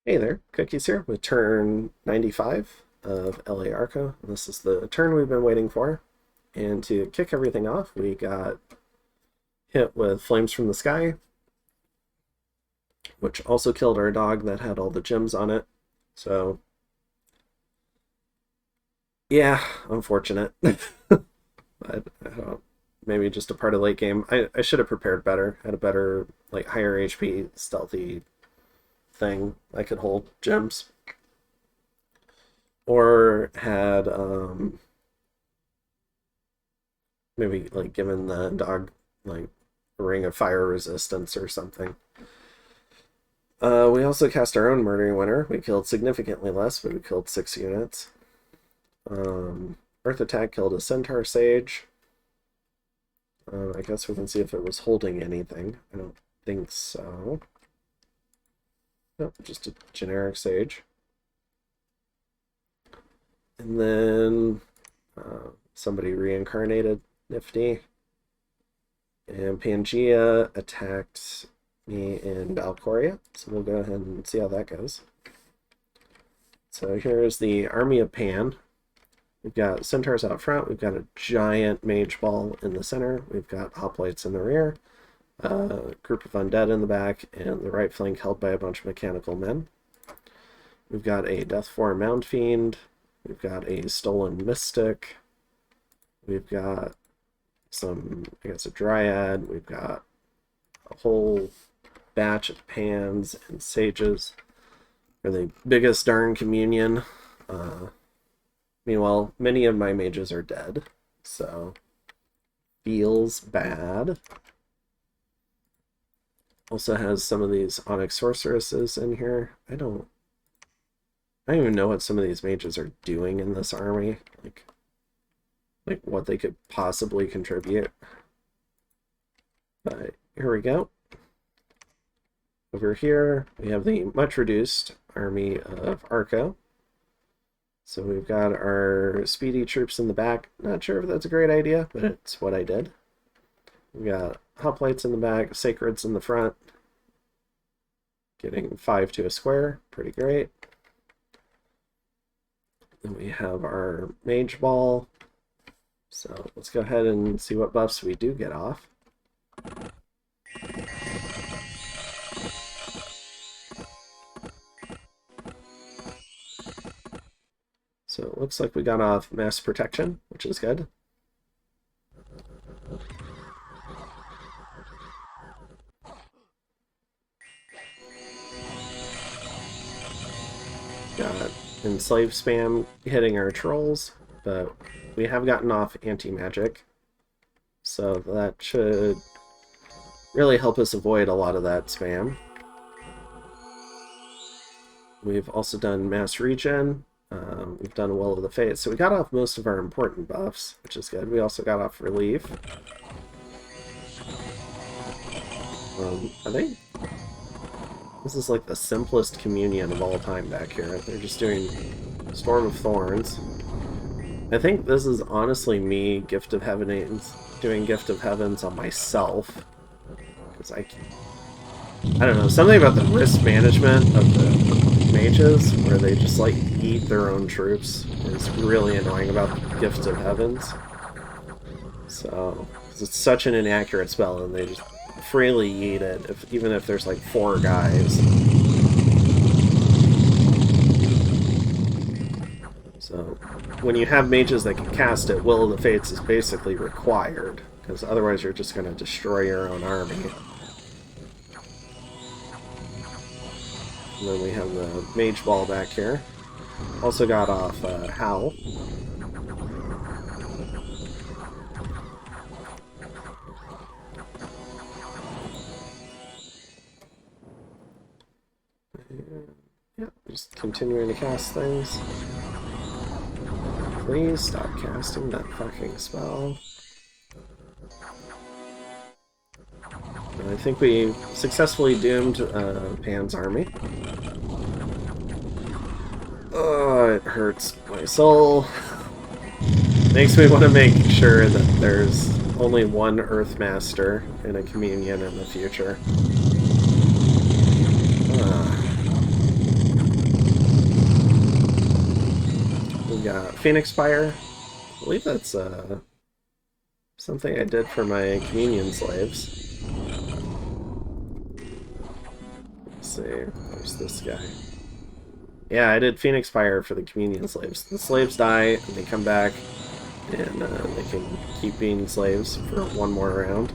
Hey there, Cookies here with turn 95 of LA Arco. This is the turn we've been waiting for. And to kick everything off, we got hit with Flames from the Sky, which also killed our dog that had all the gems on it. So, yeah, unfortunate. But maybe just a part of late game. I should have prepared better. Had a better, like, higher HP, stealthy thing I could hold gems. Or had maybe like given the dog like a ring of fire resistance or something. We also cast our own Murdering Winter. We killed significantly less, but we killed 6 units. Earth Attack killed a Centaur Sage. I guess we can see if it was holding anything. I don't think so. Nope, just a generic Sage. And then somebody reincarnated, nifty. And Pangea attacked me in Balkoria, so we'll go ahead and see how that goes. So here's the army of Pan. We've got centaurs out front, we've got a giant mage ball in the center, we've got hoplites in the rear, a group of undead in the back, and the right flank held by a bunch of mechanical men. We've got a Death 4 Mound Fiend, we've got a Stolen Mystic, we've got some, I guess, a Dryad, we've got a whole batch of Pans and Sages for the biggest darn communion. Meanwhile, many of my mages are dead, so feels bad. Also has some of these Onyx Sorceresses in here. I don't even know what some of these mages are doing in this army. Like what they could possibly contribute. But here we go. Over here, we have the much reduced army of Arco. So we've got our speedy troops in the back. Not sure if that's a great idea, but it's what I did. We got hoplites in the back, sacreds in the front. Getting 5 to a square, pretty great. Then we have our mage ball. So let's go ahead and see what buffs we do get off. So it looks like we got off mass protection, which is good. Got enslave spam hitting our trolls, but we have gotten off anti-magic, so that should really help us avoid a lot of that spam. We've also done mass regen. We've done Will of the Fates, so we got off most of our important buffs, which is good. We also got off relief. I think this is like the simplest communion of all time back here. They're just doing Storm of Thorns. I think this is honestly me doing Gift of Heavens on myself. Because I don't know, something about the risk management of the mages, where they just like eat their own troops, is really annoying about Gifts of Heavens. So, it's such an inaccurate spell, and they just freely eat it, even if there's like 4 guys. So, when you have mages that can cast it, Will of the Fates is basically required, because otherwise you're just going to destroy your own army. And then we have the Mage Ball back here. Also got off Howl. Yeah, just continuing to cast things. Please stop casting that fucking spell. I think we successfully doomed Pan's army. Oh, it hurts my soul. Makes me want to make sure that there's only one Earthmaster in a communion in the future. Phoenix Fire. I believe that's something I did for my communion slaves. Let's see, where's this guy? Yeah, I did Phoenix Fire for the communion slaves. The slaves die, and they come back, and they can keep being slaves for one more round.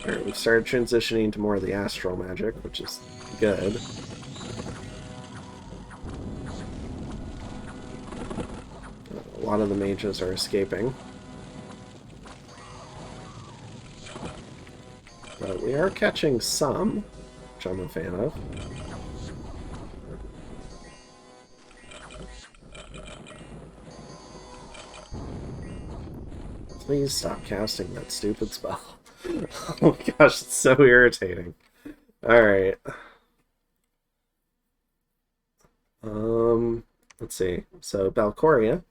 Alright, we've started transitioning to more of the astral magic, which is good. A lot of the mages are escaping. But we are catching some, which I'm a fan of. Please stop casting that stupid spell. Oh my gosh, it's so irritating. Alright. Let's see. So, Balkoria.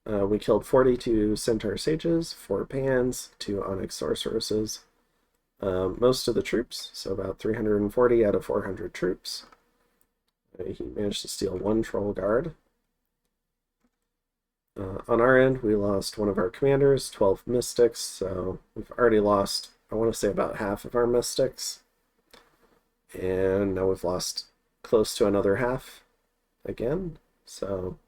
We killed 42 Centaur Sages, 4 Pans, 2 Onyx Sorceresses. Most of the troops, so about 340 out of 400 troops. He managed to steal 1 Troll Guard. On our end, we lost one of our commanders, 12 Mystics, so we've already lost, I want to say, about half of our Mystics. And now we've lost close to another half again, so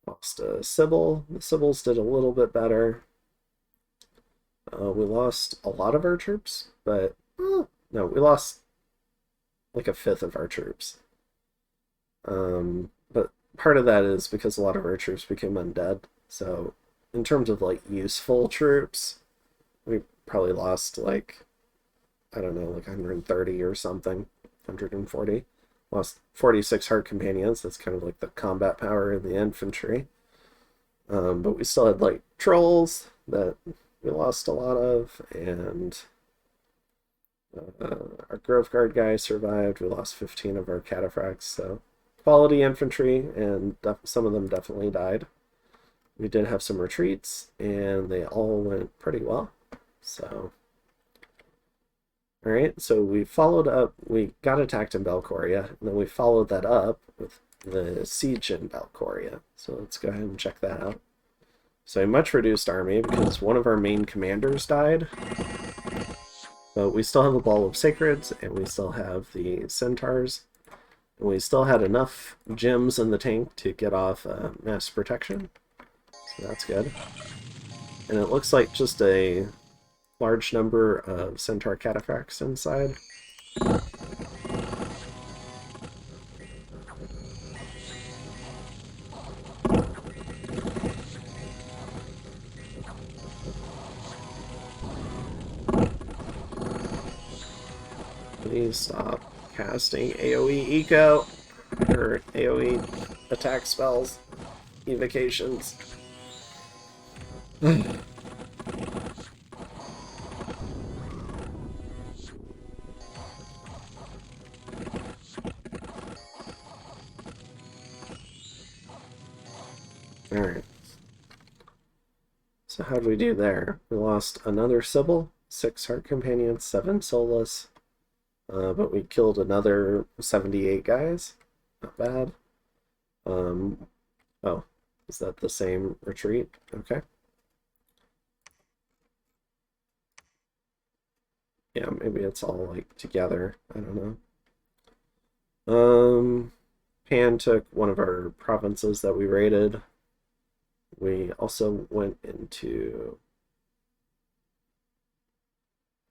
lost a Sybil. The Sybils did a little bit better. We lost a lot of our troops, but no, we lost like a fifth of our troops. But part of that is because a lot of our troops became undead. So in terms of like useful troops, we probably lost like, I don't know, like 130 or something, 140. Lost 46 Heart Companions. That's kind of like the combat power in the infantry. But we still had like trolls that we lost a lot of, and our Grove Guard guy survived. We lost 15 of our cataphracts, so quality infantry, and some of them definitely died. We did have some retreats, and they all went pretty well. So, alright, so we followed up, we got attacked in Balkoria, and then we followed that up with the siege in Balkoria. So let's go ahead and check that out. So a much reduced army because one of our main commanders died. But we still have a Ball of Sacreds, and we still have the Centaurs. And we still had enough gems in the tank to get off mass protection. So that's good. And it looks like just a large number of Centaur cataphracts inside. Please stop casting AoE eco or AoE attack spells, evocations. Alright. So how'd we do there? We lost another Sybil, 6 Heart Companions, 7 Soulless, but we killed another 78 guys. Not bad. Oh, is that the same retreat? Okay. Yeah, maybe it's all like together. I don't know. Pan took one of our provinces that we raided. We also went into...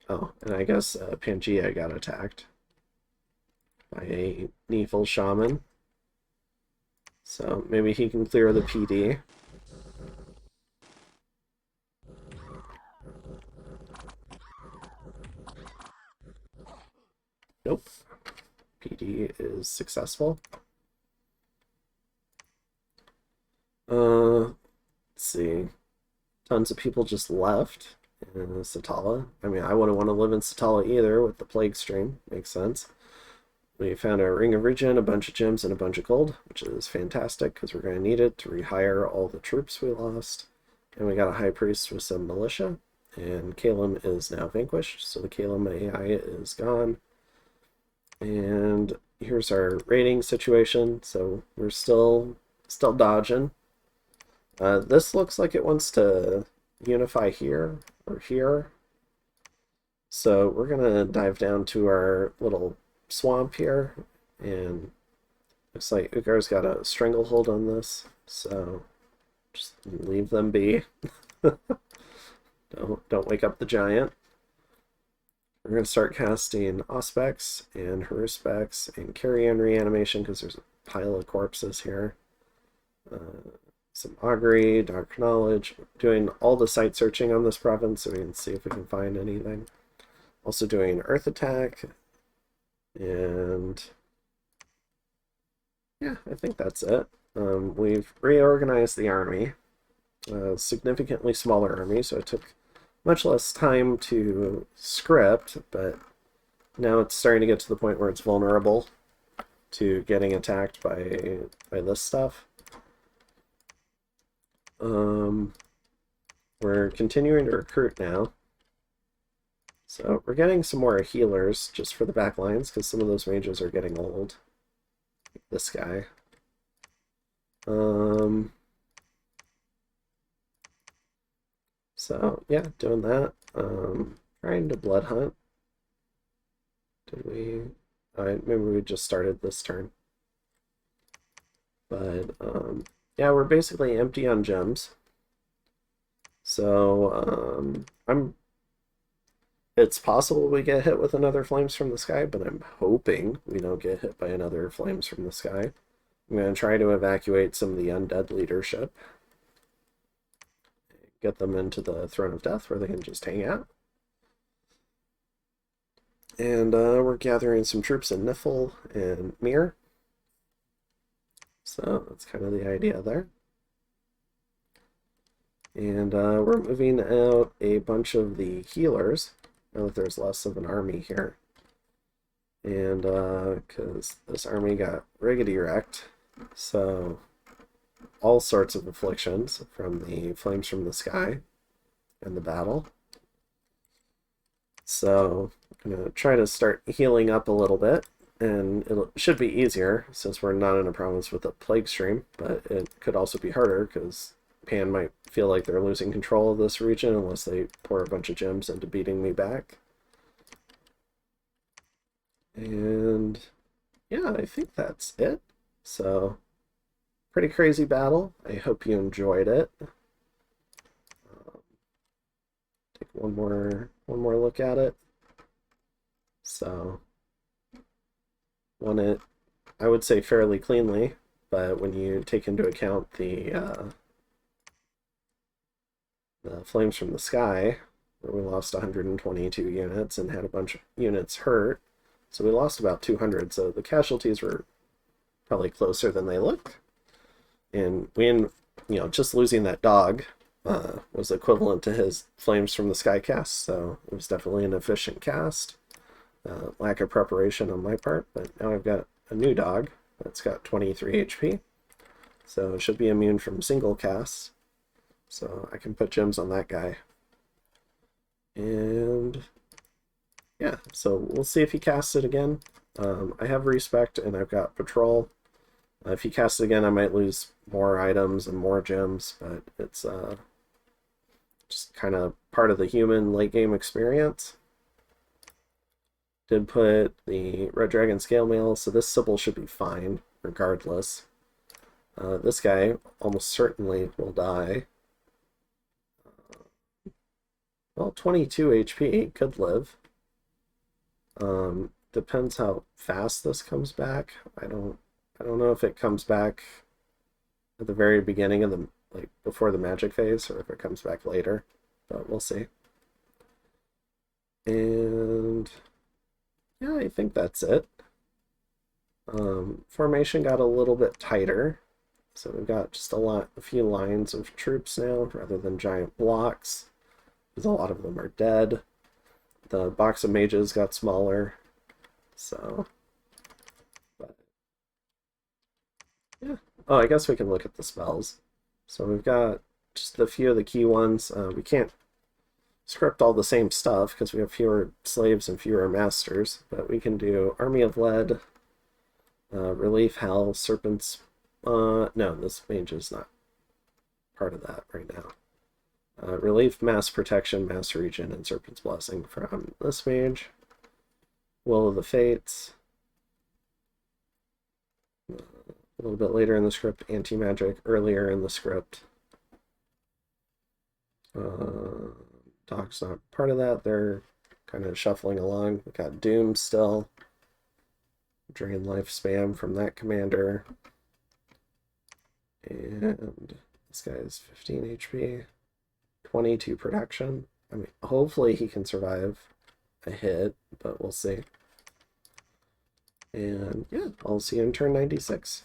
Oh, and I guess Pangea got attacked by a Nephil Shaman. So maybe he can clear the PD. Nope. PD is successful. Let's see. Tons of people just left in Satala. I mean, I wouldn't want to live in Satala either with the Plague Stream. Makes sense. We found a Ring of Regen, a bunch of gems, and a bunch of gold, which is fantastic because we're going to need it to rehire all the troops we lost. And we got a high priest with some militia. And Calum is now vanquished, so the Calum AI is gone. And here's our raiding situation. So we're still dodging. This looks like it wants to unify here or here. So we're gonna dive down to our little swamp here, and looks like Ugar's got a stranglehold on this. So just leave them be. Don't wake up the giant. We're going to start casting Auspex and Haruspex and Carrion Reanimation because there's a pile of corpses here. Some Augury, Dark Knowledge. Doing all the site searching on this province so we can see if we can find anything. Also doing Earth Attack. And yeah, I think that's it. We've reorganized the army. Significantly smaller army, so it took much less time to script, but now it's starting to get to the point where it's vulnerable to getting attacked by this stuff. We're continuing to recruit now. So we're getting some more healers just for the back lines because some of those mages are getting old. Like this guy. So yeah, doing that. Trying to blood hunt. Did we? Maybe we just started this turn. But yeah, we're basically empty on gems. So it's possible we get hit with another Flames from the Sky, but I'm hoping we don't get hit by another Flames from the Sky. I'm going to try to evacuate some of the undead leadership. Get them into the Throne of Death where they can just hang out. And we're gathering some troops in Nifl and Mir. So that's kind of the idea there. And we're moving out a bunch of the healers now that there's less of an army here. And because this army got riggedy wrecked, so all sorts of afflictions from the Flames from the Sky and the battle. So I'm going to try to start healing up a little bit, and it should be easier since we're not in a province with a plague stream, but it could also be harder because Pan might feel like they're losing control of this region unless they pour a bunch of gems into beating me back. And yeah, I think that's it. So pretty crazy battle. I hope you enjoyed it. Take one more look at it. So won it, I would say, fairly cleanly, but when you take into account the Flames from the Sky, where we lost 122 units and had a bunch of units hurt, so we lost about 200. So the casualties were probably closer than they look. And just losing that dog was equivalent to his Flames from the Sky cast, so it was definitely an efficient cast. Lack of preparation on my part, but now I've got a new dog that's got 23 HP, so it should be immune from single casts, so I can put gems on that guy. And yeah, so we'll see if he casts it again. I have Respect and I've got Patrol. If he casts it again, I might lose more items and more gems, but it's just kind of part of the human late game experience. Did put the Red Dragon Scale Mail, so this Sybil should be fine regardless. This guy almost certainly will die. Well, 22 HP, could live. Depends how fast this comes back. I don't know if it comes back at the very beginning of the, before the magic phase, or if it comes back later, but we'll see. And yeah, I think that's it. Formation got a little bit tighter, so we've got just a few lines of troops now rather than giant blocks, because a lot of them are dead. The box of mages got smaller, so but yeah. Oh, I guess we can look at the spells. So we've got just the few of the key ones. We can't script all the same stuff because we have fewer slaves and fewer masters, but we can do Army of Lead, Relief Hell, Serpents. No, this mage is not part of that right now. Relief, Mass Protection, Mass Regen, and Serpent's Blessing from this mage. Will of the Fates. A little bit later in the script, Anti-Magic. Earlier in the script. Doc's not part of that. They're kind of shuffling along. We got Doom still. Drain Life Spam from that commander. And this guy is 15 HP. 22 production. I mean, hopefully he can survive a hit, but we'll see. And yeah, I'll see you in turn 96.